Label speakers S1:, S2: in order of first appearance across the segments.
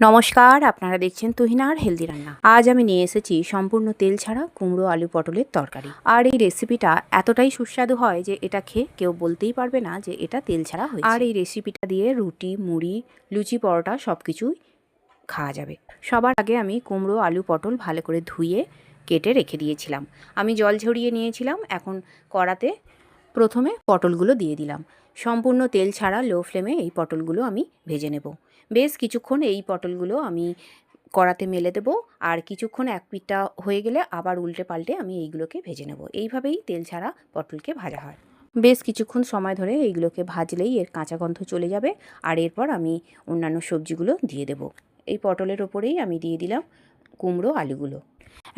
S1: নমস্কার, আপনারা দেখছেন তুহিনার হেলদি রান্না। আজ আমি নিয়ে এসেছি সম্পূর্ণ তেল ছাড়া কুমড়ো আলু পটলের তরকারি। আর এই রেসিপিটা এতটাই সুস্বাদু হয় যে এটা খেয়ে কেউ বলতেই পারবে না যে এটা তেল ছাড়া হয়েছে। আর এই রেসিপিটা দিয়ে রুটি, মুড়ি, লুচি, পরোটা সব কিছুই খাওয়া যাবে। সবার আগে আমি কুমড়ো, আলু, পটল ভালো করে ধুয়ে কেটে রেখে দিয়েছিলাম। আমি জল ঝরিয়ে নিয়েছিলাম। এখন কড়াতে প্রথমে পটলগুলো দিয়ে দিলাম। সম্পূর্ণ তেল ছাড়া লো ফ্লেমে এই পটলগুলো আমি ভেজে নেব। বেশ কিছুক্ষণ এই পটলগুলো আমি কড়াতে মেলে দেবো, আর কিছুক্ষণ এক পিঠটা হয়ে গেলে আবার উল্টে পাল্টে আমি এইগুলোকে ভেজে নেব। এইভাবেই তেল ছাড়া পটলকে ভাজা হয়। বেশ কিছুক্ষণ সময় ধরে এইগুলোকে ভাজলেই এর কাঁচা গন্ধ চলে যাবে। আর এরপর আমি অন্যান্য সবজিগুলো দিয়ে দেব। এই পটলের ওপরেই আমি দিয়ে দিলাম কুমড়ো আলুগুলো।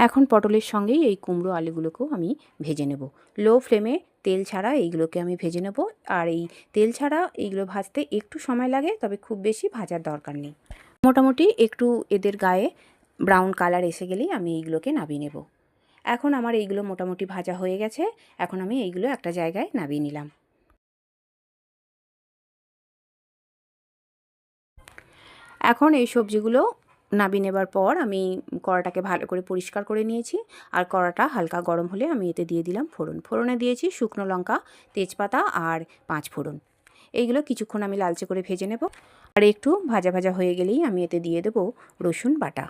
S1: এখন পটলের সঙ্গেই এই কুমড়ো আলুগুলোকেও আমি ভেজে নেব। লো ফ্লেমে তেল ছাড়া এইগুলোকে আমি ভেজে নেব। আর এই তেল ছাড়া এইগুলো ভাজতে একটু সময় লাগে, তবে খুব বেশি ভাজার দরকার নেই। মোটামুটি একটু এদের গায়ে ব্রাউন কালার এসে গেলেই আমি এইগুলোকে নামিয়ে নেব। এখন আমার এইগুলো মোটামুটি ভাজা হয়ে গেছে। এখন আমি এইগুলো একটা জায়গায় নামিয়ে নিলাম। এখন এই সবজিগুলো নামিয়ে নেবার পর আমি কড়াটাকে ভালো করে পরিষ্কার করে নিয়েছি। আর কড়াটা হালকা গরম হলে আমি এতে দিয়ে দিলাম ফোড়ন। ফোড়নে দিয়েছি শুকনো লঙ্কা, তেজপাতা আর 5 ফোড়ন। এইগুলো কিছুক্ষণ আমি লালচে করে ভেজে নেব। আর একটু ভাজা ভাজা হয়ে গেলেই আমি এতে দিয়ে দেব রসুন বাটা।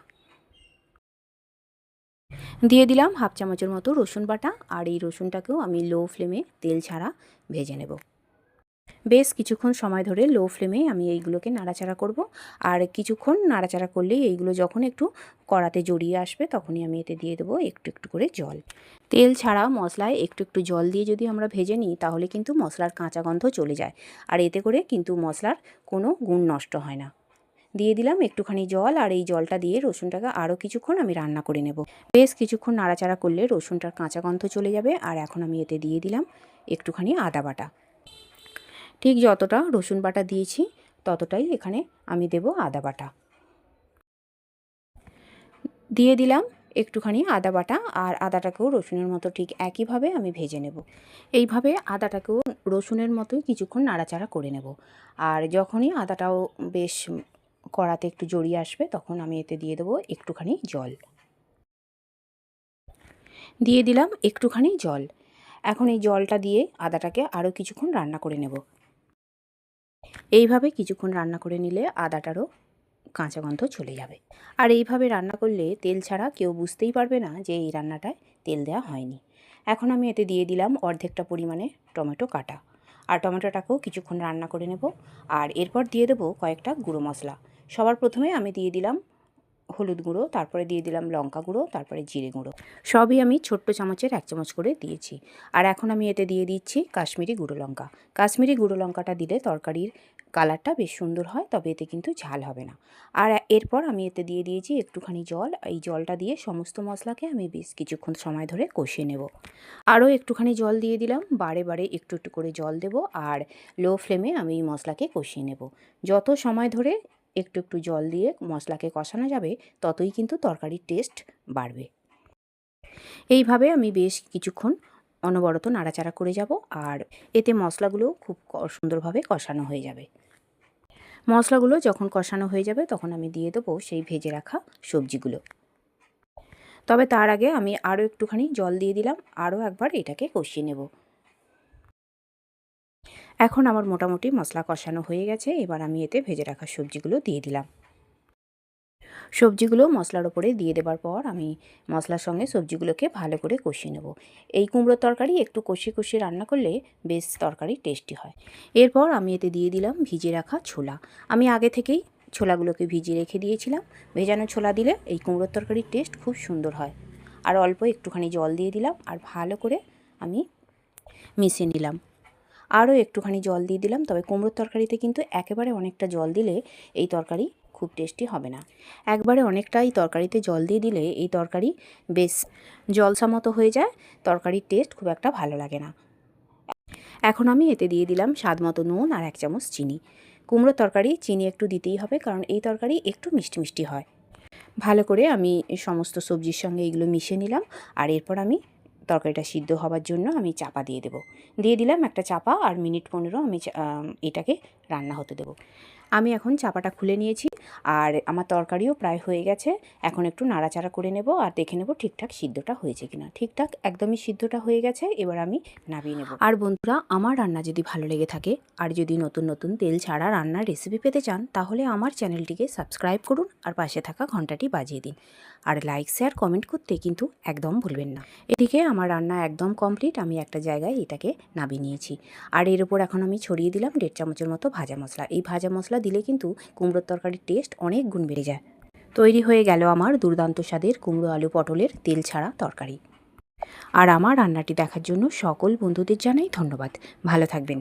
S1: দিয়ে দিলাম হাফ চামচের মতো রসুন বাটা। আর এই রসুনটাকেও আমি লো ফ্লেমে তেল ছাড়া ভেজে নেব। বেশ কিছুক্ষণ সময় ধরে লো ফ্লেমে আমি এইগুলোকে নাড়াচাড়া করব। আর কিছুক্ষণ নাড়াচাড়া করলেই এইগুলো যখন একটু কড়াতে জড়িয়ে আসবে তখনই আমি এতে দিয়ে দেবো একটু একটু করে জল। তেল ছাড়া মশলায় একটু একটু জল দিয়ে যদি আমরা ভেজে নিই তাহলে কিন্তু মশলার কাঁচা গন্ধ চলে যায়। আর এতে করে কিন্তু মশলার কোনো গুণ নষ্ট হয় না। দিয়ে দিলাম একটুখানি জল। আর এই জলটা দিয়ে রসুনটাকে আরও কিছুক্ষণ আমি রান্না করে নেব। বেশ কিছুক্ষণ নাড়াচাড়া করলে রসুনটার কাঁচা গন্ধ চলে যাবে। আর এখন আমি এতে দিয়ে দিলাম একটুখানি আদা বাটা। ঠিক যতটা রসুন বাটা দিয়েছি ততটাই এখানে আমি দেব আদা বাটা। দিয়ে দিলাম একটুখানি আদা বাটা। আর আদাটাকেও রসুনের মতো ঠিক একইভাবে আমি ভেজে নেব। এইভাবে আদাটাকেও রসুনের মতোই কিছুক্ষণ নাড়াচাড়া করে নেব। আর যখনই আদাটাও বেশ কড়াতে একটু জড়িয়ে আসবে তখন আমি এতে দিয়ে দেবো একটুখানি জল। দিয়ে দিলাম একটুখানি জল। এখন এই জলটা দিয়ে আদাটাকে আরও কিছুক্ষণ রান্না করে নেব। এইভাবে কিছুক্ষণ রান্না করে নিলে আদাটারও কাঁচা গন্ধ চলে যাবে। আর এইভাবে রান্না করলে তেল ছাড়া কেউ বুঝতেই পারবে না যে এই রান্নাটায় তেল দেওয়া হয়নি। এখন আমি এতে দিয়ে দিলাম অর্ধেকটা পরিমাণে টমেটো কাটা। আর টমেটোটাকেও কিছুক্ষণ রান্না করে নেব। আর এরপর দিয়ে দেবো কয়েকটা গুঁড়ো মশলা। সবার প্রথমে আমি দিয়ে দিলাম হলুদ গুঁড়ো, তারপরে দিয়ে দিলাম লঙ্কা গুঁড়ো, তারপরে জিরে গুঁড়ো। সবই আমি ছোট্ট চামচের 1 চামচ করে দিয়েছি। আর এখন আমি এতে দিয়ে দিচ্ছি কাশ্মীরি গুঁড়ো লঙ্কা। কাশ্মীরি গুঁড়ো লঙ্কাটা দিলে তরকারির কালারটা বেশ সুন্দর হয়, তবে এতে কিন্তু ঝাল হবে না। আর এরপর আমি এতে দিয়ে দিয়েছি একটুখানি জল। এই জলটা দিয়ে সমস্ত মশলাকে আমি বেশ কিছুক্ষণ সময় ধরে কষিয়ে নেব। আরও একটুখানি জল দিয়ে দিলাম। বারে বারে একটু একটু করে জল দেব। আর লো ফ্লেমে আমি এই মশলাকে কষিয়ে নেব। যত সময় ধরে একটু একটু জল দিয়ে মশলাকে কষানো যাবে ততই কিন্তু তরকারির টেস্ট বাড়বে। এইভাবে আমি বেশ কিছুক্ষণ অনবরত নাড়াচাড়া করে যাব। আর এতে মশলাগুলো খুব সুন্দরভাবে কষানো হয়ে যাবে। মশলাগুলো যখন কষানো হয়ে যাবে তখন আমি দিয়ে দেবো সেই ভেজে রাখা সবজিগুলো। তবে তার আগে আমি আরও একটুখানি জল দিয়ে দিলাম। আরও একবার এটাকে কষিয়ে নেব। এখন আমার মোটামুটি মশলা কষানো হয়ে গেছে। এবার আমি এতে ভেজে রাখা সবজিগুলো দিয়ে দিলাম। সবজিগুলো মশলার ওপরে দিয়ে দেবার পর আমি মশলার সঙ্গে সবজিগুলোকে ভালো করে কষিয়ে নেব। এই কুমড়োর তরকারি একটু কষিয়ে কষিয়ে রান্না করলে বেশ তরকারি টেস্টি হয়। এরপর আমি এতে দিয়ে দিলাম ভিজিয়ে রাখা ছোলা। আমি আগে থেকেই ছোলাগুলোকে ভিজিয়ে রেখে দিয়েছিলাম। ভেজানো ছোলা দিলে এই কুমড়োর তরকারির টেস্ট খুব সুন্দর হয়। আর অল্প একটুখানি জল দিয়ে দিলাম। আর ভালো করে আমি মিশিয়ে নিলাম। আরও একটুখানি জল দিয়ে দিলাম। তবে কুমড়োর তরকারিতে কিন্তু একেবারে অনেকটা জল দিলে এই তরকারি খুব টেস্টি হবে না। একবারে অনেকটাই তরকারিতে জল দিয়ে দিলে এই তরকারি বেশ জলসা মতো হয়ে যায়। তরকারির টেস্ট খুব একটা ভালো লাগে না। এখন আমি এতে দিয়ে দিলাম স্বাদ মতো নুন আর 1 চামচ চিনি। কুমড়োর তরকারি চিনি একটু দিতেই হবে, কারণ এই তরকারি একটু মিষ্টি মিষ্টি হয়। ভালো করে আমি সমস্ত সবজির সঙ্গে এগুলো মিশিয়ে নিলাম। আর এরপর আমি তরকারিটা সিদ্ধ হওয়ার জন্য আমি চাপা দিয়ে দিলাম একটা চাপা। আর মিনিট 15 আমি এটাকে রান্না হতে দেব। আমি এখন চাপাটা খুলে নিয়েছি আর আমার তরকারিও প্রায় হয়ে গেছে। এখন একটু নাড়াচাড়া করে নেব আর দেখে নেব ঠিকঠাক সিদ্ধটা হয়েছে কিনা। ঠিকঠাক একদমই সিদ্ধটা হয়ে গেছে, এবার আমি নামিয়ে নেব। আর বন্ধুরা, আমার রান্না যদি ভালো লেগে থাকে আর যদি নতুন নতুন তেল ছাড়া রান্নার রেসিপি পেতে চান, তাহলে আমার চ্যানেলটিকে সাবস্ক্রাইব করুন আর পাশে থাকা ঘন্টাটি বাজিয়ে দিন। আর লাইক শেয়ার কমেন্ট করতে কিন্তু একদম ভুলবেন না। এদিকে আমার রান্না একদম কমপ্লিট। আমি একটা জায়গায় এটাকে নামিয়ে নিয়েছি আর এর উপর এখন আমি ছড়িয়ে দিলাম 1.5 চামচের মতো ভাজা মশলা। এই ভাজা মশলা দিলে কিন্তু কুমড়োর তরকারির টেস্ট অনেক গুণ বেড়ে যায়। তৈরি হয়ে গেল আমার দুর্দান্ত স্বাদের কুমড়ো আলু পটলের তেল ছাড়া তরকারি। আর আমার রান্নাটি দেখার জন্য সকল বন্ধুদের জানাই ধন্যবাদ। ভালো থাকবেন।